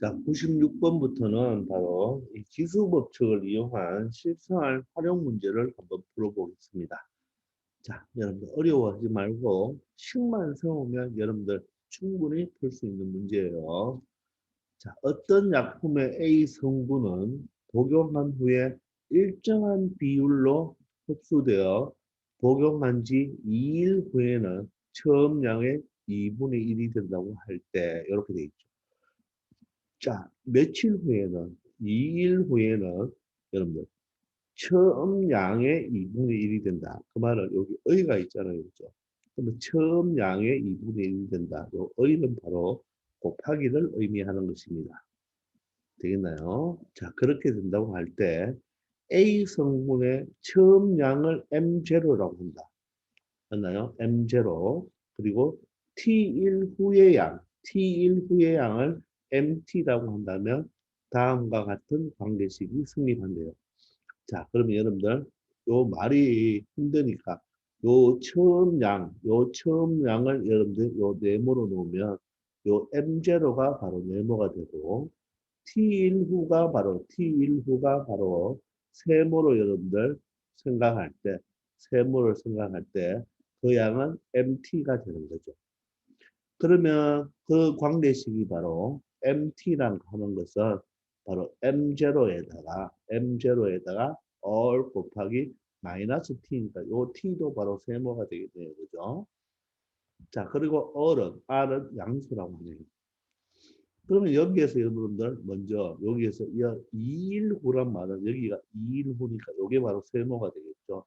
자, 96번부터는 바로 이 기수법칙을 이용한 실생활 활용 문제를 한번 풀어보겠습니다. 자, 여러분들 어려워하지 말고 식만 세우면 여러분들 충분히 풀 수 있는 문제예요. 자, 어떤 약품의 A 성분은 복용한 후에 일정한 비율로 흡수되어 복용한 지 2일 후에는 처음 양의 2분의 1이 된다고 할 때 이렇게 돼 있죠. 자, 며칠 후에는 2일 후에는 여러분들 처음 양의 2분의 1이 된다. 그 말은 여기 의가 있잖아요. 그죠? 그러면 처음 양의 2분의 1이 된다. 요 의는 바로 곱하기를 의미하는 것입니다. 되겠나요? 자, 그렇게 된다고 할 때 A 성분의 처음 양을 M0라고 한다. 맞나요? M0. 그리고 T1 후의 양, T1 후의 양을 MT라고 한다면 다음과 같은 관계식이 성립한대요. 자, 그러면 여러분들 요 말이 힘드니까 요 처음 양을 여러분들 요 네모로 놓으면 요 M0가 바로 네모가 되고 T1후가 바로 세모로 여러분들 생각할 때 세모를 생각할 때 그 양은 MT가 되는 거죠. 그러면 그 관계식이 바로 MT라는 하는 것은 바로 M0에다가 all 곱하기 마이너스 T니까 요 T도 바로 세모가 되겠네요. 그죠? 자, 그리고 R은 양수라고 하네요. 그러면 여기에서 여러분들 먼저 여기에서 2일 후란 말은 여기가 2일 후니까 이게 바로 세모가 되겠죠.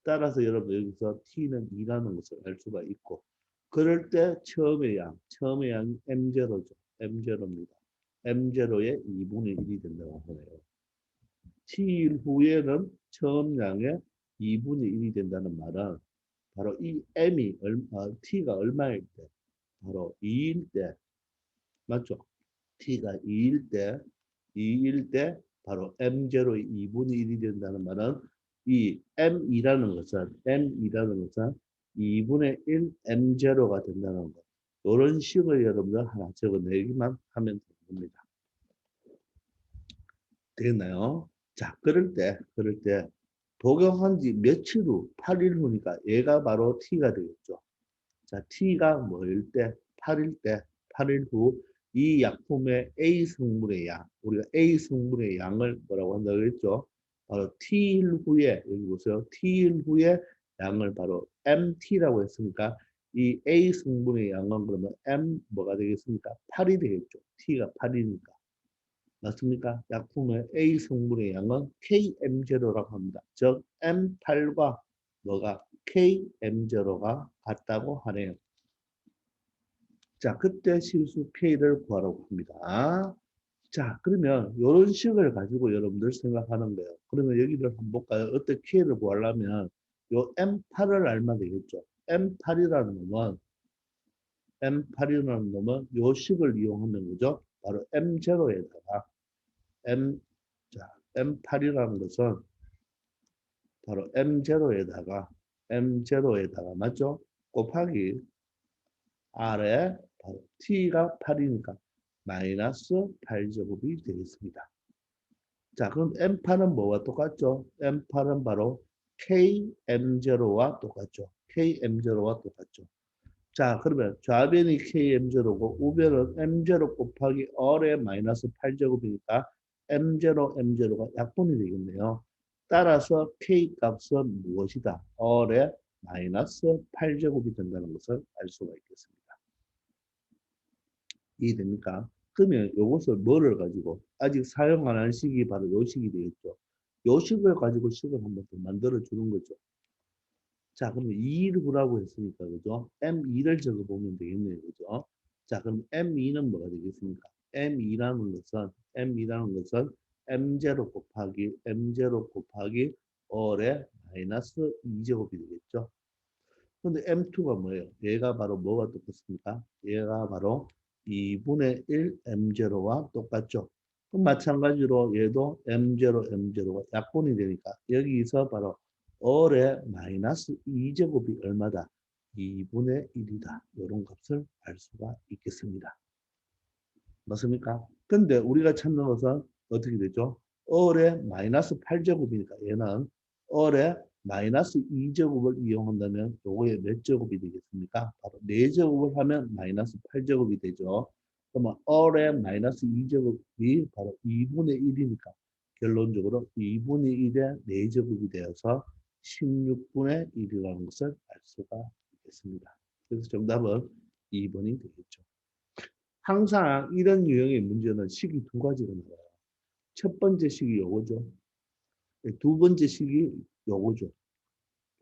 따라서 여러분 여기서 t는 2라는 것을 알 수가 있고 그럴 때 처음의 양이 m0죠. m0입니다. m0의 2분의 1이 된다고 하네요. t일 후에는 처음 양의 2분의 1이 된다는 말은 바로 이 t가 얼마일 때 바로 2일 때 맞죠? t가 2일 때 바로 m0의 2분의 1이 된다는 말은 이 m2라는 것은 2분의 1 m0가 된다는 거. 이런 식을 여러분들 하나 적어내기만 하면 됩니다. 되겠나요? 자, 그럴 때 복용한 지 며칠 후, 8일 후니까 얘가 바로 t가 되겠죠. 자, t가 뭐일 때? 8일 때, 8일 후 이 약품의 A 성분의 양, 우리가 A 성분의 양을 뭐라고 한다고 했죠? 바로 T일 후에, 여기 보세요. T일 후에 양을 바로 MT라고 했으니까 이 A 성분의 양은 그러면 뭐가 되겠습니까? 8이 되겠죠. T가 8이니까. 맞습니까? 약품의 A 성분의 양은 KM0라고 합니다. 즉, M8과 뭐가 KM0가 같다고 하네요. 자, 그때 실수 K를 구하라고 합니다. 자, 그러면 이런 식을 가지고 여러분들 생각하는 거예요. 그러면 여기를 한번 볼까요? 어떻게 K를 구하려면 요 M8을 알면 되겠죠. M8이라는 놈은 요 식을 이용하는 거죠. 바로 M0에다가 자, M8이라는 것은 바로 M0에다가 맞죠? 곱하기 R에 바로 T가 8이니까 마이너스 8제곱이 되겠습니다. 자, 그럼 M8은 뭐와 똑같죠? M8은 바로 KM0와 똑같죠. KM0와 똑같죠. 자, 그러면 좌변이 KM0고 우변은 M0 곱하기 R의 마이너스 8제곱이니까 M0가 약분이 되겠네요. 따라서 K 값은 무엇이다? R의 마이너스 8제곱이 된다는 것을 알 수가 있겠습니다. 이해됩니까? 그러면 이것을 뭐를 가지고 아직 사용 안 한 식이 바로 요 식이 되겠죠. 요 식을 가지고 식을 한번 더 만들어 주는 거죠. 자, 그러면 2를 구라고 했으니까 그죠? M2를 적어 보면 되겠네요. 그죠? 자, 그럼 M2는 뭐가 되겠습니까? M2라는 것은 M0 곱하기 R의 마이너스 2제곱이 되겠죠. 근데 M2가 뭐예요? 얘가 바로 뭐가 똑같습니까? 얘가 바로 2분의 1 M0와 똑같죠. 그럼 마찬가지로 얘도 M0가 약분이 되니까 여기서 바로 얼의 마이너스 2제곱이 얼마다? 2분의 1이다. 이런 값을 알 수가 있겠습니다. 맞습니까? 근데 우리가 찾는 것은 어떻게 되죠? 얼의 마이너스 8제곱이니까 얘는 얼의 마이너스 2제곱을 이용한다면 요거의 몇 제곱이 되겠습니까? 바로 4제곱을 하면 마이너스 8제곱이 되죠. 그러면 얼의 마이너스 2제곱이 바로 2분의 1이니까 결론적으로 2분의 1의 4제곱이 되어서 16분의 1이라는 것을 알 수가 있겠습니다. 그래서 정답은 2번이 되겠죠. 항상 이런 유형의 문제는 식이 두 가지로 나와요. 첫 번째 식이 요거죠. 두 번째 식이 요거죠.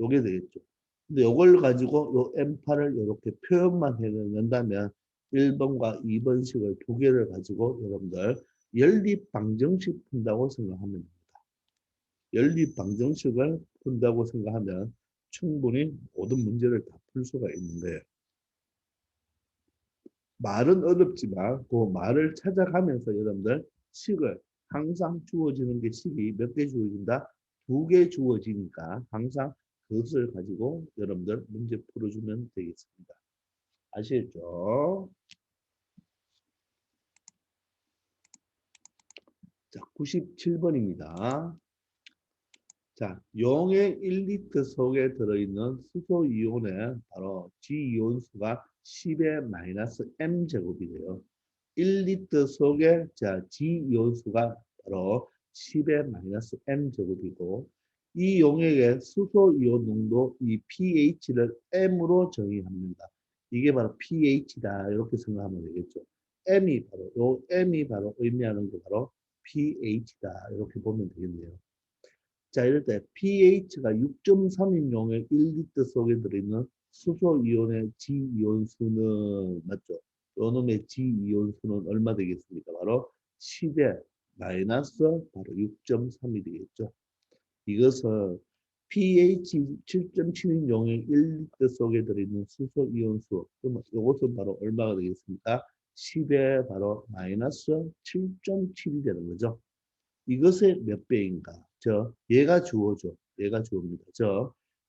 요게 되겠죠. 근데 요걸 가지고 요 M8을 이렇게 표현만 해낸다면 1번과 2번식을 두 개를 가지고 여러분들 연립방정식 푼다고 생각하면 됩니다. 연립방정식을 푼다고 생각하면 충분히 모든 문제를 다 풀 수가 있는데 말은 어렵지만 그 말을 찾아가면서 여러분들 식을 항상 주어지는 게 식이 몇 개 주어진다? 2개 주어지니까 항상 그것을 가지고 여러분들 문제 풀어주면 되겠습니다. 아시겠죠? 자, 97번입니다. 자, 용의 1리터 속에 들어있는 수소 이온의 바로 G이온수가 10의 마이너스 M제곱이래요. 1리터 속에 자 G이온수가 바로 10의 마이너스 M제곱이고 이 용액의 수소 이온 농도 이 pH를 M으로 정의합니다. 이게 바로 pH다 이렇게 생각하면 되겠죠. M이 바로 의미하는 게 바로 pH다 이렇게 보면 되겠네요. 자, 이럴 때 pH가 6.3인 용액 1리터 속에 들어있는 수소 이온의 G이온 수는 맞죠? 요놈의 G이온 수는 얼마 되겠습니까? 바로 10의 마이너스 바로 6.3이 되겠죠. 이것은 pH 7.7인 용액 1리터 속에 들어있는 수소 이온 수. 그러면 이것은 바로 얼마가 되겠습니까? 10의 바로 마이너스 7.7이 되는 거죠. 이것의 몇 배인가? 얘가 주어죠. 얘가 주어입니다.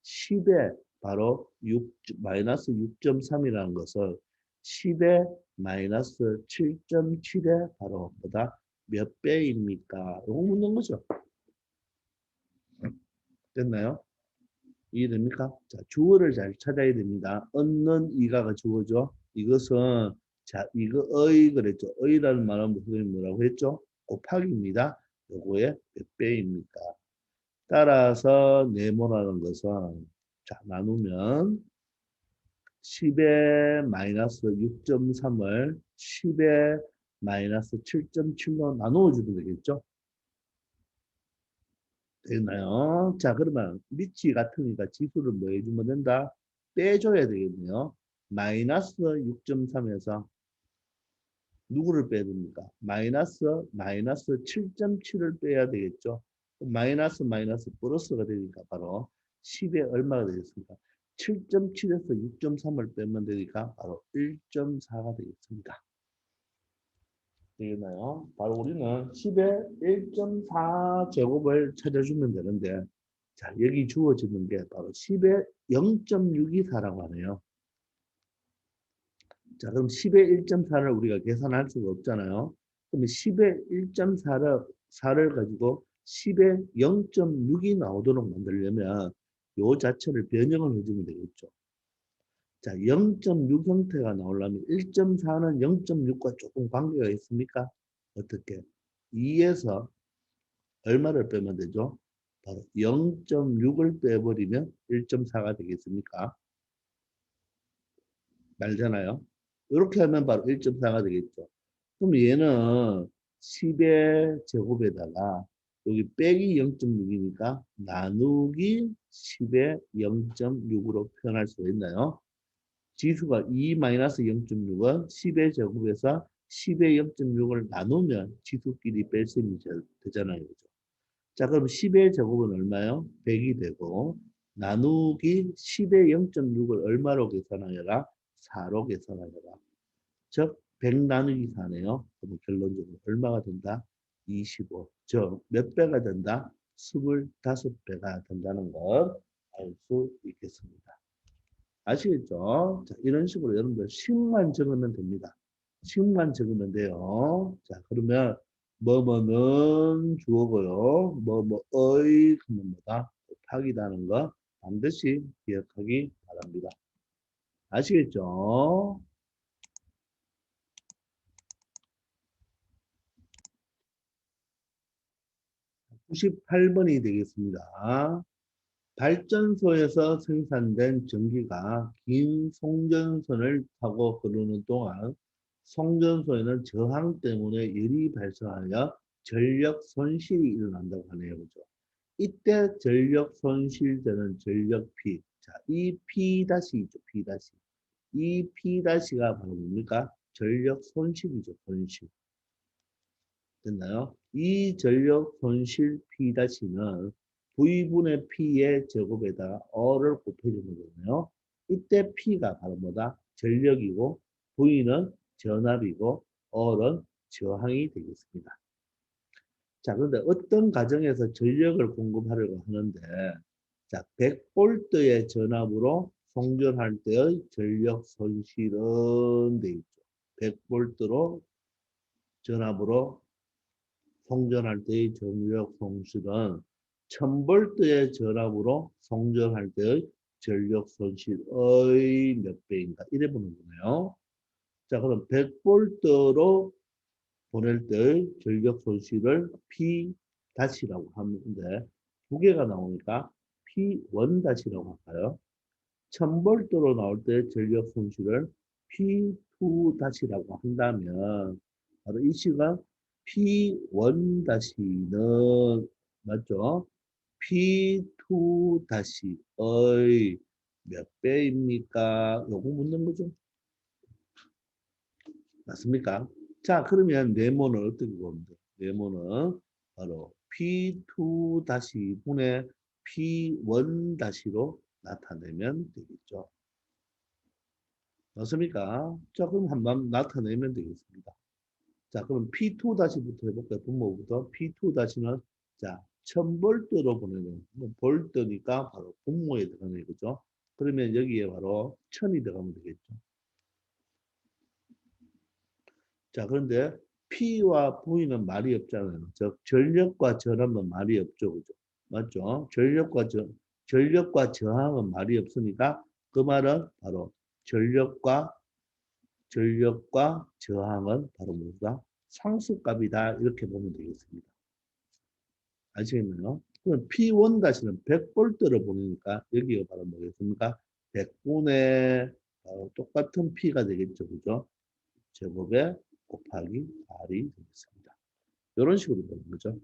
10의 바로 6, 마이너스 6.3이라는 것을 10의 마이너스 7.7의 바로 뭐다? 몇 배입니까? 이거 묻는 거죠. 됐나요? 이해됩니까? 자, 주어를 잘 찾아야 됩니다. 얻는 이가가 주어죠. 이것은 자, 이거 의 그랬죠. 의라는 말은 무슨 뭐라고 했죠? 곱하기입니다. 요거의 몇 배입니까? 따라서 네모라는 것은 자, 나누면 10의 마이너스 6.3을 10의 마이너스 7.7로 나누어 주면 되겠죠? 되나요? 자, 그러면 밑이 같으니까 지수를 뭐 해주면 된다? 빼줘야 되겠네요. 마이너스 6.3에서 누구를 빼야 됩니까? 마이너스 7.7을 빼야 되겠죠. 마이너스 플러스가 되니까 바로 10에 얼마가 되겠습니까? 7.7에서 6.3을 빼면 되니까 바로 1.4가 되겠습니다. 되겠나요? 바로 우리는 10에 1.4 제곱을 찾아주면 되는데 자, 여기 주어지는 게 바로 10에 0.624라고 하네요. 자, 그럼 10의 1.4를 우리가 계산할 수가 없잖아요. 그러면 10의 1.4를 가지고 10의 0.6이 나오도록 만들려면 요 자체를 변형을 해주면 되겠죠. 자, 0.6 형태가 나오려면 1.4는 0.6과 조금 관계가 있습니까? 어떻게? 2에서 얼마를 빼면 되죠? 바로 0.6을 빼버리면 1.4가 되겠습니까? 말잖아요. 이렇게 하면 바로 1.4가 되겠죠. 그럼 얘는 10의 제곱에다가 여기 빼기 0.6이니까 나누기 10의 0.6으로 표현할 수 있나요? 지수가 2-0.6은 10의 제곱에서 10의 0.6을 나누면 지수끼리 뺄셈이 되잖아요. 그죠? 자, 그럼 10의 제곱은 얼마요? 100이 되고 나누기 10의 0.6을 얼마로 계산하여라? 4로 계산하여라. 즉, 100 나누기 4네요. 그럼 결론적으로 얼마가 된다? 25. 즉, 몇 배가 된다? 25배가 된다는 걸 알 수 있겠습니다. 아시겠죠? 자, 이런 식으로 여러분들 식만 적으면 됩니다. 식만 적으면 돼요. 자, 그러면 뭐뭐는 주어고요. 뭐뭐의 그러면 뭐다? 곱하기라는 거 반드시 기억하기 바랍니다. 아시겠죠? 98번이 되겠습니다. 발전소에서 생산된 전기가 긴 송전선을 타고 흐르는 동안 송전소에는 저항 때문에 열이 발생하여 전력 손실이 일어난다고 하네요. 그죠? 이때 전력 손실되는 전력 P. 자, 이 P 다시 있죠. P 다시. 이 P 다시가 바로 뭡니까? 전력 손실이죠. 손실. 됐나요? 이 전력 손실 P 다시는 V분의 P의 제곱에다 R을 곱해주는 거네요. 이때 P가 바로 뭐다? 전력이고 V는 전압이고 R은 저항이 되겠습니다. 자, 그런데 어떤 가정에서 전력을 공급하려고 하는데, 자, 100V의 전압으로 송전할 때의 전력 손실은 돼 있죠. 100V로 전압으로 송전할 때의 전력 손실은 1000V의 전압으로 송전할 때의 전력 손실의 몇 배인가? 이래 보는 거네요. 자, 그럼 100V로 보낼 때의 전력 손실을 P 다시라고 하는데 두 개가 나오니까 P1 다시라고 할까요? 1000V로 나올 때 전력 손실을 P2 다시라고 한다면 바로 이 시간 P1 다시는 맞죠? P2 다시의 몇 배입니까? 요거 묻는 거죠. 맞습니까? 자, 그러면 네모는 어떻게 보면 돼요? 네모는 바로 P2 다시 분의 P1 다시로 나타내면 되겠죠. 맞습니까? 자, 그럼 한번 나타내면 되겠습니다. 자, 그럼 P2 다시부터 해볼까요? 분모부터. P2 다시는 자, 1000V로 보내는 볼트니까 바로 분모에 들어가는 거죠. 그러면 여기에 바로 1000이 들어가면 되겠죠. 자, 그런데 P와 V는 말이 없잖아요. 즉, 전력과 전압은 말이 없죠. 그죠? 맞죠? 전력과 저항은 말이 없으니까 그 말은 바로 전력과 저항은 바로 뭐다? 상수값이다. 이렇게 보면 되겠습니다. 아시겠나요? 그럼 P1 다시는 100V를 보내니까 여기가 바로 뭐겠습니까? 100분의 똑같은 P가 되겠죠. 그죠? 제곱에 곱하기 R이 되겠습니다. 이런 식으로 되는 거죠.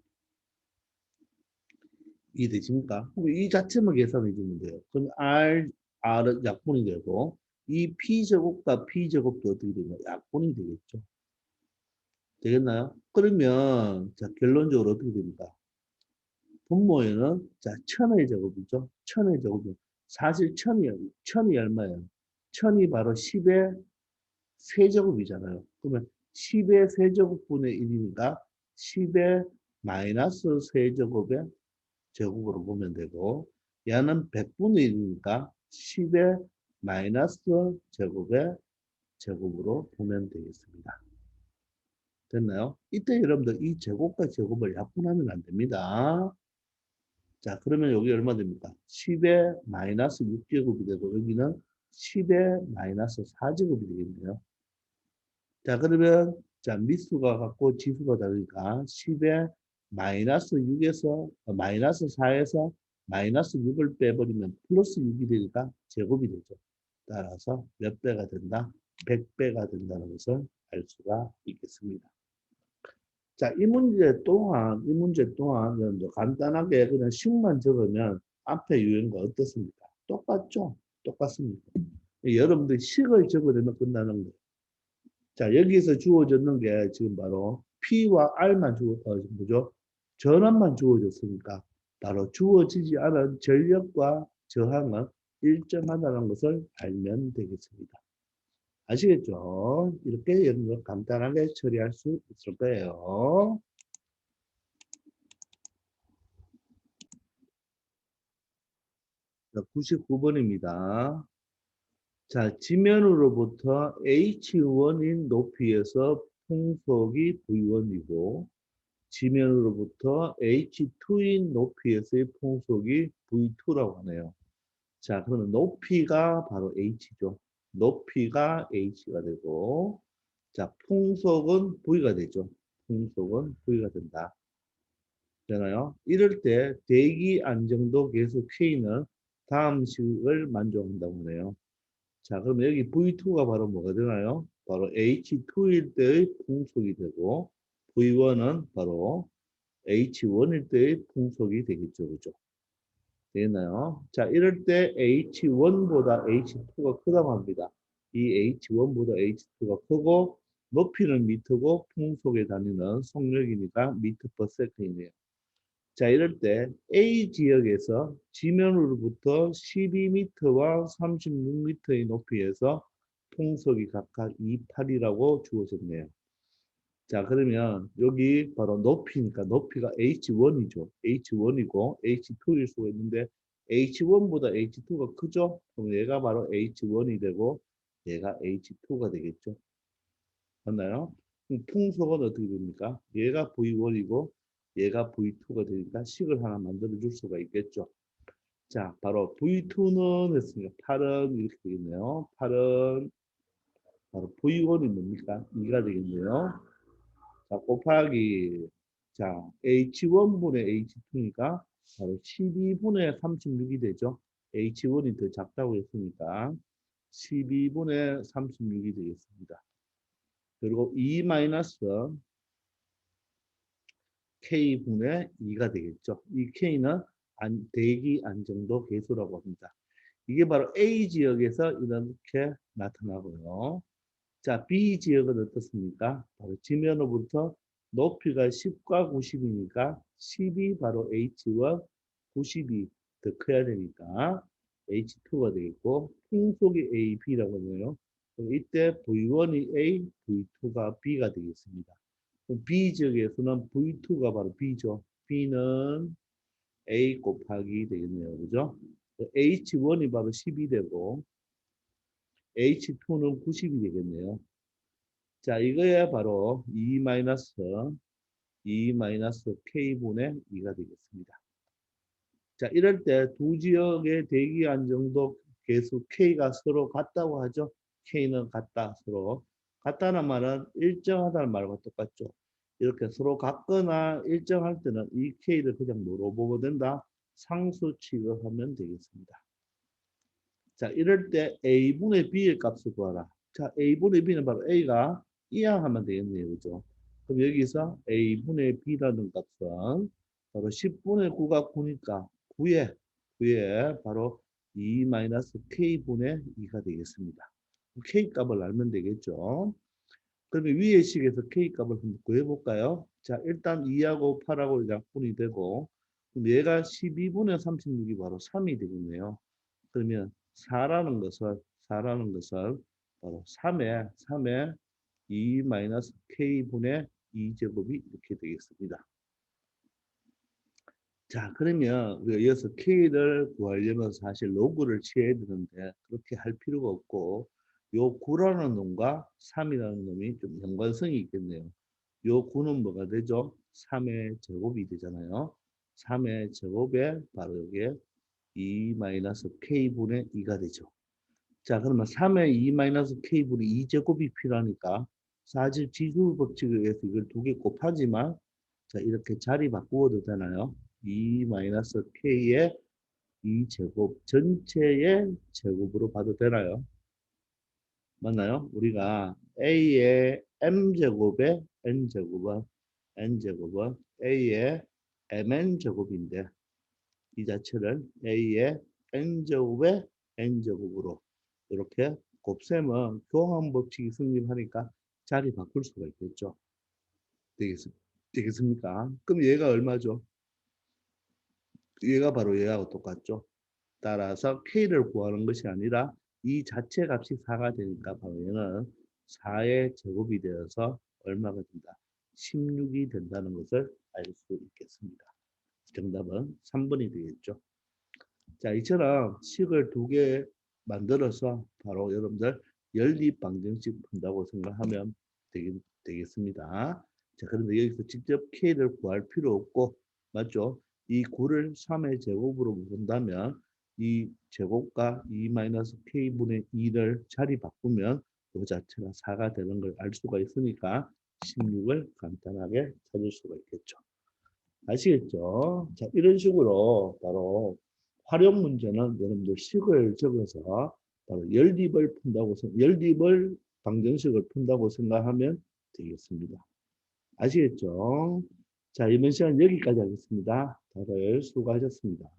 이해되십니까? 이 자체만 계산해 주면 돼요. 그럼 R은 약분이 되고 이 P제곱과 P제곱도 어떻게 되냐? 약분이 되겠죠. 되겠나요? 그러면 자 결론적으로 어떻게 됩니까? 분모에는 자 천의 제곱이죠. 천의 제곱이 사실 천이 얼마예요? 천이 바로 10의 세제곱이잖아요. 그러면 10의 세제곱분의 1이니까 10의 마이너스 세제곱의 제곱으로 보면 되고 얘는 100분의 1이니까 10의 마이너스 제곱의 제곱으로 보면 되겠습니다. 됐나요? 이때 여러분들 이 제곱과 제곱을 약분하면 안 됩니다. 자, 그러면 여기 얼마 됩니까? 10의 마이너스 6제곱이 되고 여기는 10의 마이너스 4제곱이 되겠네요. 자, 그러면 자, 미수가 같고 지수가 다르니까 10의 마이너스 6에서 마이너스 4에서 마이너스 6을 빼버리면 플러스 6이 되니까 제곱이 되죠. 따라서 몇 배가 된다? 100배가 된다는 것을 알 수가 있겠습니다. 자, 이 문제 또한 여러분들 간단하게 그냥 식만 적으면 앞에 유형과 어떻습니까? 똑같죠? 똑같습니다. 여러분들 식을 적으려면 끝나는 거예요. 자, 여기서 주어졌는 게 지금 바로 P와 R만 뭐죠? 전압만 주어졌으니까 바로 주어지지 않은 전력과 저항은 일정하다는 것을 알면 되겠습니다. 아시겠죠? 이렇게 여러분들 간단하게 처리할 수 있을 거예요. 99번입니다. 자, 지면으로부터 H1인 높이에서 풍속이 V1이고 지면으로부터 H2인 높이에서의 풍속이 V2라고 하네요. 자, 그러면 높이가 바로 H죠. 높이가 H가 되고 자, 풍속은 V가 되죠. 풍속은 V가 된다. 되나요? 이럴 때 대기 안정도 계수 K는 다음 식을 만족한다고 하네요. 자, 그러면 여기 V2가 바로 뭐가 되나요? 바로 H2일 때의 풍속이 되고 V1은 바로 H1일 때의 풍속이 되겠죠. 그죠? 되나요? 자, 이럴 때 H1보다 H2가 크다고 합니다. 이 H1보다 H2가 크고 높이는 미터고 풍속에 다니는 속력이니까 미터 퍼 세컨이네요. 자, 이럴 때 A 지역에서 지면으로부터 12m와 36m의 높이에서 풍속이 각각 28이라고 주어졌네요. 자, 그러면 여기 바로 높이니까 높이가 H1이죠. H1이고 H2일 수가 있는데 H1보다 H2가 크죠? 그럼 얘가 바로 H1이 되고 얘가 H2가 되겠죠. 맞나요? 그럼 풍속은 어떻게 됩니까? 얘가 V1이고 얘가 V2가 되니까 식을 하나 만들어 줄 수가 있겠죠. 자, 바로 V2는 했으니까 8은 이렇게 되겠네요. 8은 바로 V1이 뭡니까? 2가 되겠네요. 자, 곱하기 자, H1분의 H2니까 바로 12분의 36이 되죠. H1이 더 작다고 했으니까 12분의 36이 되겠습니다. 그리고 2 마이너스 K분의 2가 되겠죠. 이 K는 대기 안정도 계수라고 합니다. 이게 바로 A 지역에서 이렇게 나타나고요. 자, B 지역은 어떻습니까? 바로 지면으로부터 높이가 10과 90이니까 10이 바로 H1, 90이 더 커야 되니까 H2가 되겠고 풍속이 A, B라고 하네요. 그럼 이때 V1이 A, V2가 B가 되겠습니다. 그럼 B 지역에서는 V2가 바로 B죠. B는 A 곱하기 되겠네요. 그죠? H1이 바로 10이 되고 H2는 90이 되겠네요. 자, 이거야 바로 2 마이너스 K분의 2가 되겠습니다. 자, 이럴 때 두 지역의 대기 안정도 계수 K가 서로 같다고 하죠. K는 같다, 서로. 같다는 말은 일정하다는 말과 똑같죠. 이렇게 서로 같거나 일정할 때는 이 K를 그냥 뭐로 보면 된다? 상수 취급하면 되겠습니다. 자, 이럴 때 A분의 B의 값을 구하라. 자, A분의 B는 바로 A가 이항하면 되겠네요. 그죠? 그럼 여기서 A분의 B라는 값은 바로 10분의 9가 9니까 9에 바로 2-K분의 2가 되겠습니다. K 값을 알면 되겠죠. 그러면 위의 식에서 K 값을 한번 구해볼까요? 자, 일단 2하고 8하고 약분이 되고 그럼 얘가 12분의 36이 바로 3이 되겠네요. 그러면 4라는 것을 바로 3에 2 마이너스 K분의 2제곱이 이렇게 되겠습니다. 자, 그러면 우리가 이어서 K를 구하려면 사실 로그를 취해야 되는데 그렇게 할 필요가 없고 요 9라는 놈과 3이라는 놈이 좀 연관성이 있겠네요. 요 9는 뭐가 되죠? 3의 제곱이 되잖아요. 3의 제곱에 바로 여기에 2 마이너스 K분의 2가 되죠. 자, 그러면 3의 2-K분의 2제곱이 필요하니까 사실 지수 법칙에 의해서 이걸 두 개 곱하지만 자, 이렇게 자리 바꾸어도 되나요? 2-K의 2제곱 전체의 제곱으로 봐도 되나요? 맞나요? 우리가 A의 M제곱의 N제곱은 A의 MN제곱인데 이 자체를 A의 N제곱의 N제곱으로 이렇게 곱셈은 교환 법칙이 성립하니까 자리 바꿀 수가 있겠죠. 되겠습니까? 그럼 얘가 얼마죠? 얘가 바로 얘하고 똑같죠. 따라서 K를 구하는 것이 아니라 이 자체 값이 4가 되니까 바로 얘는 4의 제곱이 되어서 얼마가 된다? 16이 된다는 것을 알 수 있겠습니다. 정답은 3번이 되겠죠. 자, 이처럼 식을 두 개 만들어서 바로 여러분들 연립 방정식 푼다고 생각하면 되겠습니다. 자, 그런데 여기서 직접 K를 구할 필요 없고, 맞죠? 이 9를 3의 제곱으로 본다면 이 제곱과 2-K분의 2를 자리 바꾸면 그 자체가 4가 되는 걸 알 수가 있으니까 16을 간단하게 찾을 수가 있겠죠. 아시겠죠? 자, 이런 식으로 바로 활용 문제는 여러분들 식을 적어서 바로 연립을 방정식을 푼다고 생각하면 되겠습니다. 아시겠죠? 자, 이번 시간 여기까지 하겠습니다. 다들 수고하셨습니다.